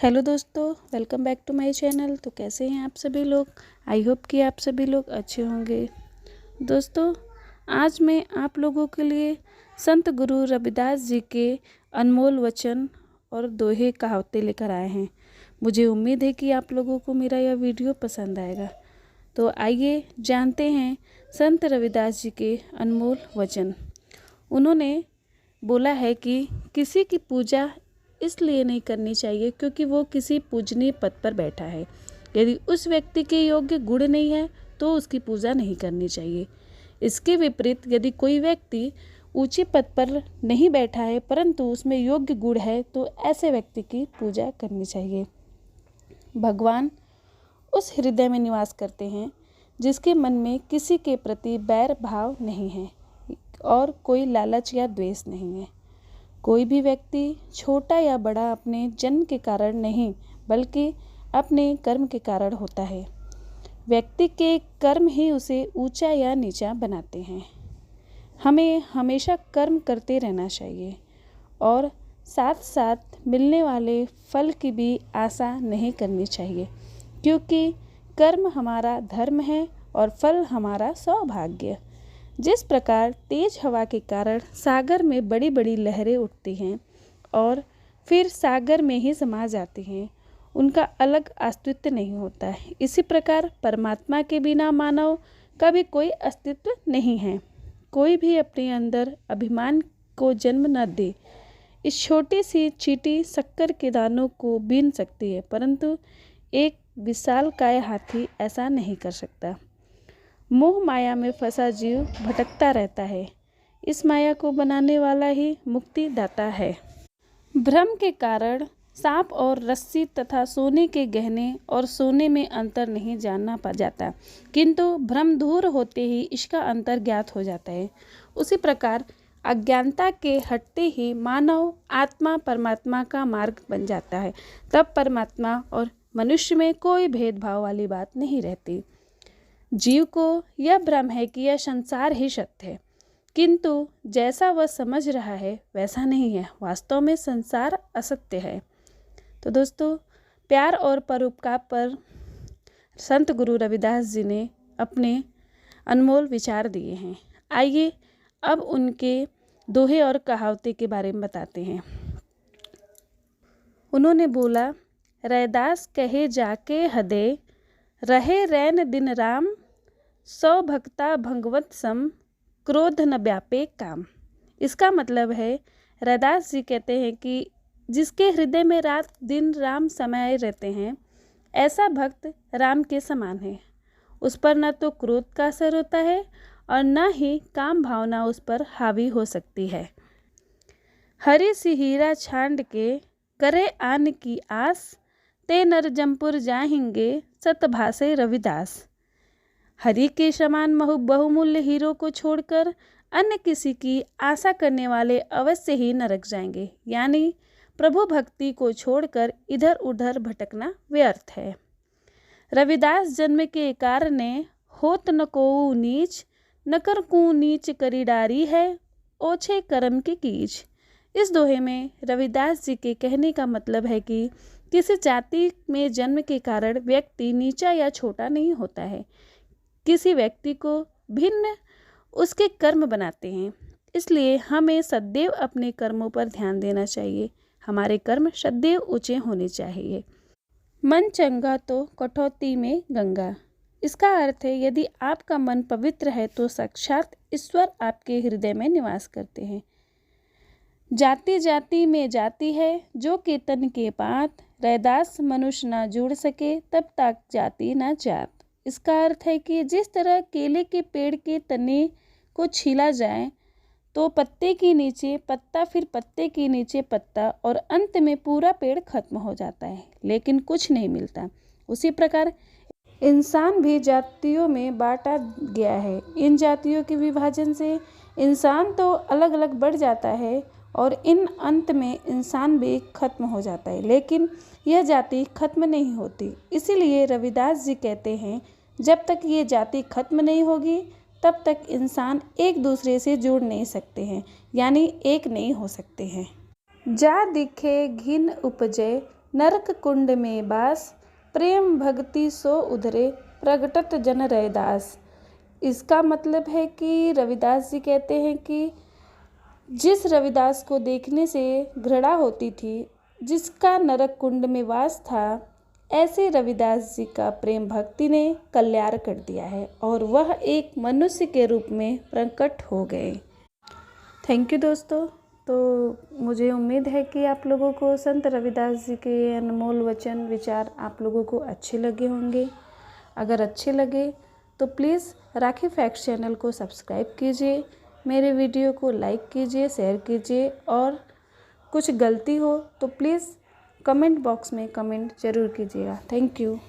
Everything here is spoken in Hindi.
हेलो दोस्तों, welcome back to my channel. तो कैसे हैं आप सभी लोग। आई होप कि आप सभी लोग अच्छे होंगे। दोस्तों, आज मैं आप लोगों के लिए संत गुरु रविदास जी के अनमोल वचन और दोहे कहावतें लेकर आए हैं। मुझे उम्मीद है कि आप लोगों को मेरा यह वीडियो पसंद आएगा। तो आइए जानते हैं संत रविदास जी के अनमोल वचन। उन्होंने बोला है कि किसी की पूजा इसलिए नहीं करनी चाहिए क्योंकि वो किसी पूजनीय पद पर बैठा है। यदि उस व्यक्ति के योग्य गुण नहीं है तो उसकी पूजा नहीं करनी चाहिए। इसके विपरीत यदि कोई व्यक्ति ऊंचे पद पर नहीं बैठा है परंतु उसमें योग्य गुण है तो ऐसे व्यक्ति की पूजा करनी चाहिए। भगवान उस हृदय में निवास करते हैं जिसके मन में किसी के प्रति बैर भाव नहीं है और कोई लालच या द्वेष नहीं है। कोई भी व्यक्ति छोटा या बड़ा अपने जन्म के कारण नहीं बल्कि अपने कर्म के कारण होता है। व्यक्ति के कर्म ही उसे ऊंचा या नीचा बनाते हैं। हमें हमेशा कर्म करते रहना चाहिए और साथ साथ मिलने वाले फल की भी आशा नहीं करनी चाहिए, क्योंकि कर्म हमारा धर्म है और फल हमारा सौभाग्य। जिस प्रकार तेज हवा के कारण सागर में बड़ी बड़ी लहरें उठती हैं और फिर सागर में ही समा जाती हैं, उनका अलग अस्तित्व नहीं होता है, इसी प्रकार परमात्मा के बिना मानव का भी कोई अस्तित्व नहीं है। कोई भी अपने अंदर अभिमान को जन्म न दे। इस छोटी सी चींटी शक्कर के दानों को बीन सकती है परंतु एक विशालकाय हाथी ऐसा नहीं कर सकता। मोह माया में फंसा जीव भटकता रहता है। इस माया को बनाने वाला ही मुक्ति दाता है। भ्रम के कारण सांप और रस्सी तथा सोने के गहने और सोने में अंतर नहीं जानना पा जाता, किंतु भ्रम दूर होते ही इसका अंतर ज्ञात हो जाता है। उसी प्रकार अज्ञानता के हटते ही मानव आत्मा परमात्मा का मार्ग बन जाता है। तब परमात्मा और मनुष्य में कोई भेदभाव वाली बात नहीं रहती। जीव को यह भ्रम है कि यह संसार ही सत्य है, किंतु जैसा वह समझ रहा है वैसा नहीं है। वास्तव में संसार असत्य है। तो दोस्तों, प्यार और परोपकार पर संत गुरु रविदास जी ने अपने अनमोल विचार दिए हैं। आइए अब उनके दोहे और कहावते के बारे में बताते हैं। उन्होंने बोला, रैदास कहे जाके हदे, रहे रैन दिन राम, सौ भक्ता भगवत सम, क्रोध न व्यापे काम। इसका मतलब है, रैदास जी कहते हैं कि जिसके हृदय में रात दिन राम समाये रहते हैं, ऐसा भक्त राम के समान है। उस पर न तो क्रोध का असर होता है और न ही काम भावना उस पर हावी हो सकती है। हरि सी हीरा छांड के करे आन की आस, ते नर जमपुर जाहेंगे सतभाषे रविदास। हरि के समान बहुमूल्य हीरो को छोड़कर अन्य किसी की आशा करने वाले अवश्य ही नरक जाएंगे, यानी प्रभु भक्ति को छोड़कर इधर उधर भटकना व्यर्थ है। रविदास जन्म के कारण होत न को नीच, नकर को नीच करी डारी है, ओछे कर्म की कीच। इस दोहे में रविदास जी के कहने का मतलब है कि किसी जाति में जन्म के कारण व्यक्ति नीचा या छोटा नहीं होता है। किसी व्यक्ति को भिन्न उसके कर्म बनाते हैं, इसलिए हमें सदैव अपने कर्मों पर ध्यान देना चाहिए। हमारे कर्म सदैव ऊंचे होने चाहिए। मन चंगा तो कटौती में गंगा। इसका अर्थ है, यदि आपका मन पवित्र है तो साक्षात ईश्वर आपके हृदय में निवास करते हैं। जाति जाति में जाति है, जो के तन के पात, रैदास मनुष्य ना जुड़ सके तब तक जाति ना जात। इसका अर्थ है कि जिस तरह केले के पेड़ के तने को छीला जाए तो पत्ते के नीचे पत्ता, फिर पत्ते के नीचे पत्ता और अंत में पूरा पेड़ खत्म हो जाता है, लेकिन कुछ नहीं मिलता। उसी प्रकार इंसान भी जातियों में बांटा गया है। इन जातियों के विभाजन से इंसान तो अलग अलग बढ़ जाता है और इन अंत में इंसान भी खत्म हो जाता है, लेकिन यह जाति खत्म नहीं होती। इसीलिए रविदास जी कहते हैं, जब तक ये जाति खत्म नहीं होगी तब तक इंसान एक दूसरे से जुड़ नहीं सकते हैं, यानी एक नहीं हो सकते हैं। जा दिखे घिन उपजे, नरक कुंड में बास, प्रेम भक्ति सो उधरे, प्रगटत जन रैदास। इसका मतलब है कि रविदास जी कहते हैं कि जिस रविदास को देखने से घृणा होती थी, जिसका नरक कुंड में वास था, ऐसे रविदास जी का प्रेम भक्ति ने कल्याण कर दिया है और वह एक मनुष्य के रूप में प्रकट हो गए। थैंक यू दोस्तों। तो मुझे उम्मीद है कि आप लोगों को संत रविदास जी के अनमोल वचन विचार आप लोगों को अच्छे लगे होंगे। अगर अच्छे लगे तो प्लीज़ राखी फैक्ट्स चैनल को सब्सक्राइब कीजिए, मेरे वीडियो को लाइक कीजिए, शेयर कीजिए और कुछ गलती हो तो प्लीज़ कमेंट बॉक्स में कमेंट ज़रूर कीजिएगा। Thank you.